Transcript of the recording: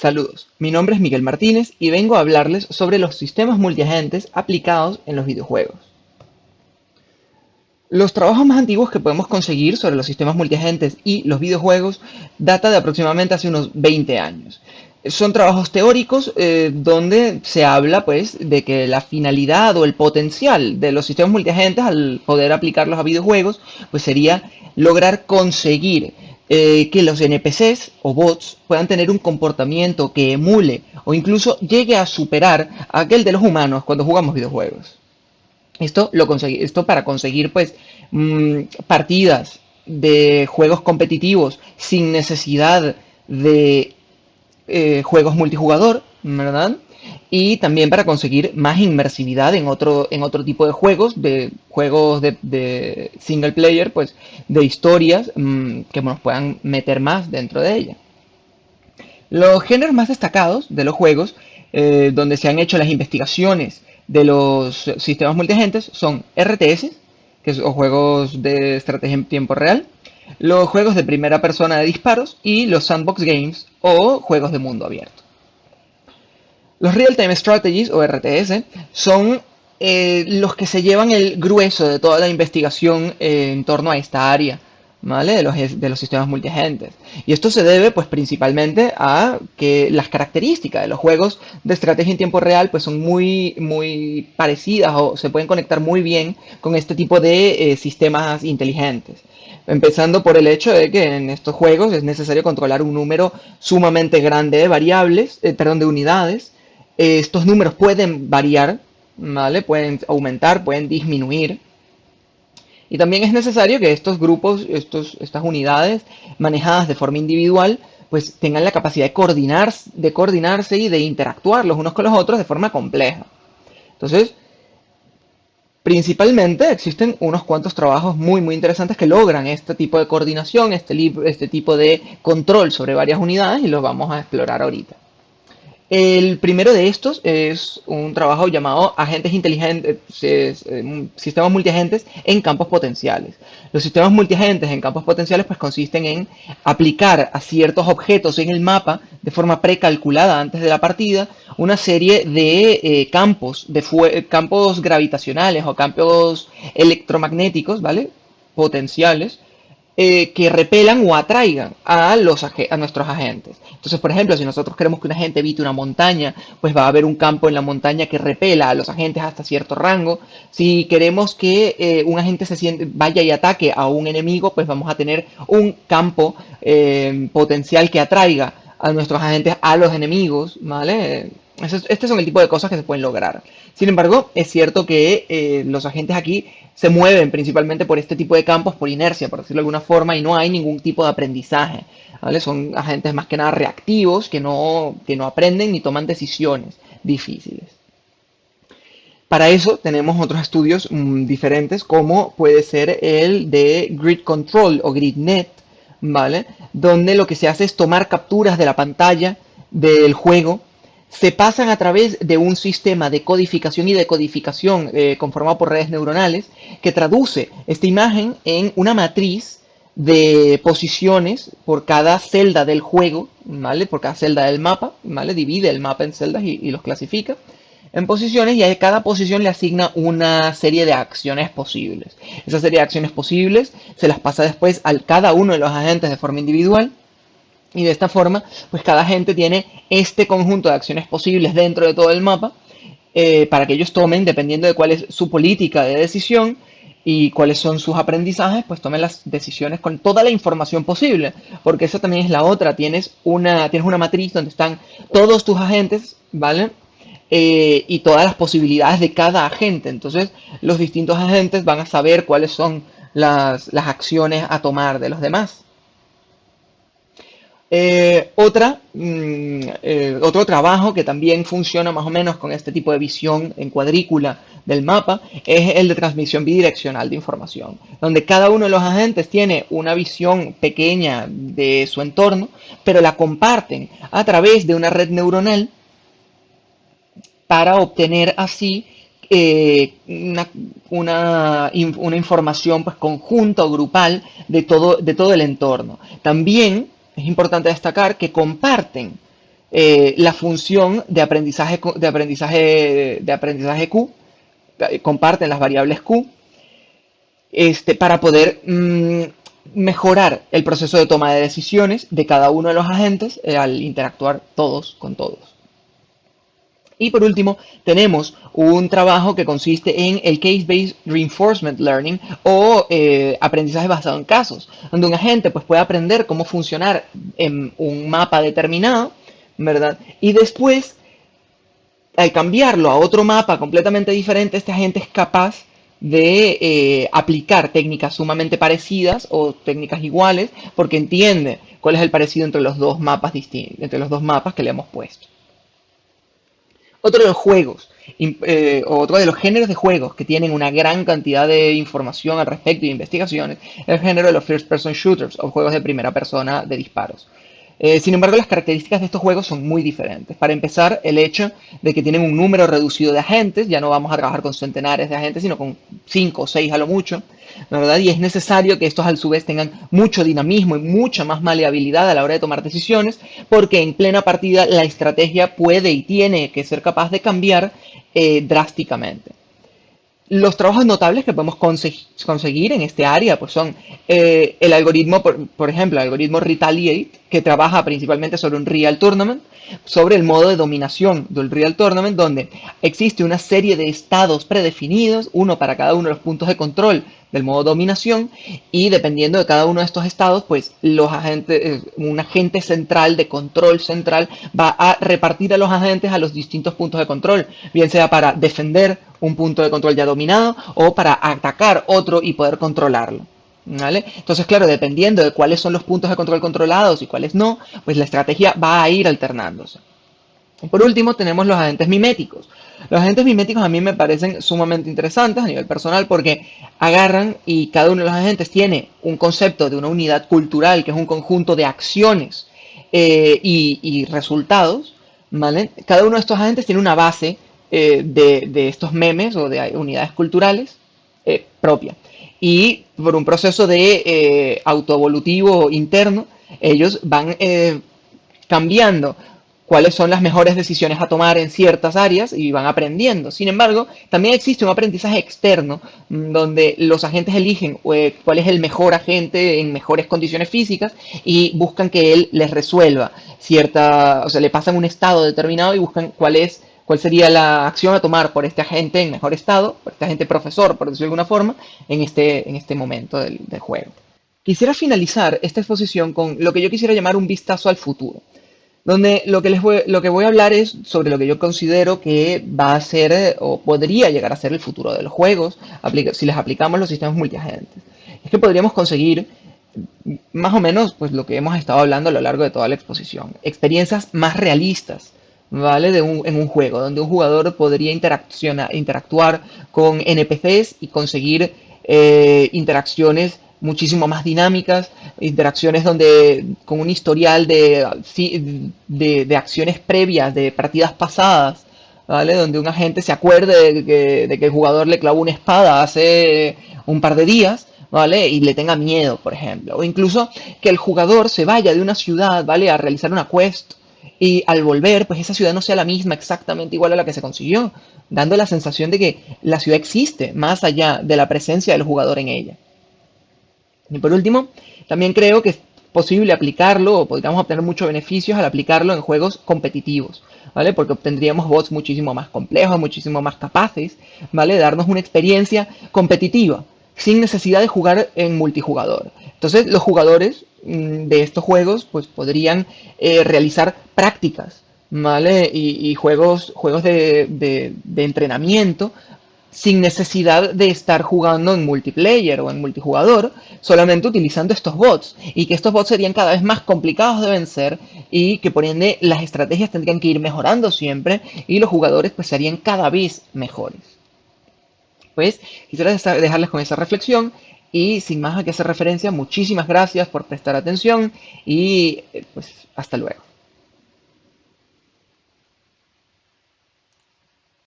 Saludos, mi nombre es Miguel Martínez y vengo a hablarles sobre los sistemas multiagentes aplicados en los videojuegos. Los trabajos más antiguos que podemos conseguir sobre los sistemas multiagentes y los videojuegos data de aproximadamente hace unos 20 años. Son trabajos teóricos donde se habla pues de que la finalidad o el potencial de los sistemas multiagentes al poder aplicarlos a videojuegos pues sería lograr conseguir que los NPCs o bots puedan tener un comportamiento que emule o incluso llegue a superar a aquel de los humanos cuando jugamos videojuegos. Esto para conseguir pues partidas de juegos competitivos sin necesidad de juegos multijugador, ¿verdad? Y también para conseguir más inmersividad en otro tipo de juegos de single player, pues de historias que nos puedan meter más dentro de ella. Los géneros más destacados de los juegos, donde se han hecho las investigaciones de los sistemas multiagentes, son RTS, que son juegos de estrategia en tiempo real, los juegos de primera persona de disparos y los sandbox games o juegos de mundo abierto. Los Real-Time Strategies o RTS son los que se llevan el grueso de toda la investigación en torno a esta área, ¿vale? De los sistemas multiagentes. Y esto se debe pues principalmente a que las características de los juegos de estrategia en tiempo real pues son muy parecidas o se pueden conectar muy bien con este tipo de sistemas inteligentes. Empezando por el hecho de que en estos juegos es necesario controlar un número sumamente grande de variables, perdón, de unidades. Estos números pueden variar, ¿vale? Pueden aumentar, pueden disminuir. Y también es necesario que estos grupos, estas unidades manejadas de forma individual, pues tengan la capacidad de coordinarse y de interactuar los unos con los otros de forma compleja. Entonces, principalmente existen unos cuantos trabajos muy interesantes que logran este tipo de coordinación, este tipo de control sobre varias unidades y los vamos a explorar ahorita. El primero de estos es un trabajo llamado agentes inteligentes, sistemas multiagentes en campos potenciales. Los sistemas multiagentes en campos potenciales pues consisten en aplicar a ciertos objetos en el mapa de forma precalculada antes de la partida una serie de campos gravitacionales o campos electromagnéticos, ¿vale? Potenciales que repelan o atraigan a nuestros agentes. Entonces, por ejemplo, si nosotros queremos que un agente evite una montaña, pues va a haber un campo en la montaña que repela a los agentes hasta cierto rango. Si queremos que un agente vaya y ataque a un enemigo, pues vamos a tener un campo potencial que atraiga a nuestros agentes a los enemigos, ¿vale? Este son el tipo de cosas que se pueden lograr. Sin embargo, es cierto que los agentes aquí se mueven principalmente por este tipo de campos, por inercia, por decirlo de alguna forma, y no hay ningún tipo de aprendizaje, ¿vale? Son agentes más que nada reactivos, que no aprenden ni toman decisiones difíciles. Para eso tenemos otros estudios diferentes, como puede ser el de Grid Control o GridNet, ¿vale? Donde lo que se hace es tomar capturas de la pantalla del juego, se pasan a través de un sistema de codificación y decodificación conformado por redes neuronales que traduce esta imagen en una matriz de posiciones por cada celda del juego, ¿vale? Por cada celda del mapa, ¿vale? Divide el mapa en celdas y los clasifica en posiciones y a cada posición le asigna una serie de acciones posibles. Esa serie de acciones posibles se las pasa después a cada uno de los agentes de forma individual. Y de esta forma, pues cada agente tiene este conjunto de acciones posibles dentro de todo el mapa para que ellos tomen, dependiendo de cuál es su política de decisión y cuáles son sus aprendizajes, pues tomen las decisiones con toda la información posible. Porque esa también es la otra. Tienes una matriz donde están todos tus agentes, ¿vale? Y todas las posibilidades de cada agente. Entonces, los distintos agentes van a saber cuáles son las acciones a tomar de los demás. Otro trabajo que también funciona más o menos con este tipo de visión en cuadrícula del mapa es el de transmisión bidireccional de información, donde cada uno de los agentes tiene una visión pequeña de su entorno, pero la comparten a través de una red neuronal para obtener así una información pues, conjunta o grupal de todo el entorno. También es importante destacar que comparten la función de aprendizaje Q, comparten las variables Q, para poder mejorar el proceso de toma de decisiones de cada uno de los agentes al interactuar todos con todos. Y por último, tenemos un trabajo que consiste en el Case-Based Reinforcement Learning o aprendizaje basado en casos, donde un agente pues, puede aprender cómo funcionar en un mapa determinado, ¿verdad? Y después, al cambiarlo a otro mapa completamente diferente, este agente es capaz de aplicar técnicas sumamente parecidas o técnicas iguales, porque entiende cuál es el parecido entre los dos mapas distintos, entre los dos mapas que le hemos puesto. Otro de los juegos, o otro de los géneros de juegos que tienen una gran cantidad de información al respecto y de investigaciones, es el género de los First Person Shooters, o juegos de primera persona de disparos. Sin embargo, las características de estos juegos son muy diferentes. Para empezar, el hecho de que tienen un número reducido de agentes, ya no vamos a trabajar con centenares de agentes, sino con 5 o 6 a lo mucho, ¿verdad? Y es necesario que estos a su vez tengan mucho dinamismo y mucha más maleabilidad a la hora de tomar decisiones, porque en plena partida la estrategia puede y tiene que ser capaz de cambiar drásticamente. Los trabajos notables que podemos conseguir en este área pues son el algoritmo, por ejemplo, el algoritmo Retaliate, que trabaja principalmente sobre un Real Tournament, sobre el modo de dominación del Real Tournament, donde existe una serie de estados predefinidos, uno para cada uno de los puntos de control del modo dominación, y dependiendo de cada uno de estos estados, pues un agente central de control central va a repartir a los agentes a los distintos puntos de control, bien sea para defender un punto de control ya dominado o para atacar otro y poder controlarlo. ¿Vale? Entonces, claro, dependiendo de cuáles son los puntos de control controlados y cuáles no, pues la estrategia va a ir alternándose. Y por último, tenemos los agentes miméticos. Los agentes miméticos a mí me parecen sumamente interesantes a nivel personal porque agarran y cada uno de los agentes tiene un concepto de una unidad cultural, que es un conjunto de acciones y resultados, ¿vale? Cada uno de estos agentes tiene una base de estos memes o de unidades culturales propia. Y por un proceso de autoevolutivo interno, ellos van cambiando cuáles son las mejores decisiones a tomar en ciertas áreas y van aprendiendo. Sin embargo, también existe un aprendizaje externo donde los agentes eligen cuál es el mejor agente en mejores condiciones físicas y buscan que él les resuelva o sea, le pasan un estado determinado y buscan cuál sería la acción a tomar por este agente en mejor estado, por este agente profesor, por decirlo de alguna forma, en este momento del juego. Quisiera finalizar esta exposición con lo que yo quisiera llamar un vistazo al futuro, donde lo que voy a hablar es sobre lo que yo considero que va a ser o podría llegar a ser el futuro de los juegos si les aplicamos los sistemas multiagentes. Es que podríamos conseguir más o menos pues lo que hemos estado hablando a lo largo de toda la exposición, experiencias más realistas, ¿vale? En un juego, donde un jugador podría interactuar con NPCs y conseguir interacciones muchísimo más dinámicas, interacciones con un historial de acciones previas, de partidas pasadas, ¿vale? Donde un agente se acuerde de que el jugador le clavó una espada hace un par de días, ¿vale? Y le tenga miedo, por ejemplo. O incluso que el jugador se vaya de una ciudad, ¿vale? A realizar una quest y al volver, pues esa ciudad no sea la misma exactamente igual a la que se consiguió, dando la sensación de que la ciudad existe, más allá de la presencia del jugador en ella. Y por último, también creo que es posible aplicarlo, o podríamos obtener muchos beneficios al aplicarlo en juegos competitivos, ¿vale? Porque obtendríamos bots muchísimo más complejos, muchísimo más capaces, ¿vale? De darnos una experiencia competitiva, sin necesidad de jugar en multijugador. Entonces, los jugadores de estos juegos, pues podrían realizar prácticas, ¿vale? Y juegos de entrenamiento sin necesidad de estar jugando en multiplayer o en multijugador, solamente utilizando estos bots, y que estos bots serían cada vez más complicados de vencer y que por ende las estrategias tendrían que ir mejorando siempre y los jugadores pues serían cada vez mejores. Pues quisiera dejarles con esa reflexión y sin más a que hacer referencia, muchísimas gracias por prestar atención y pues hasta luego.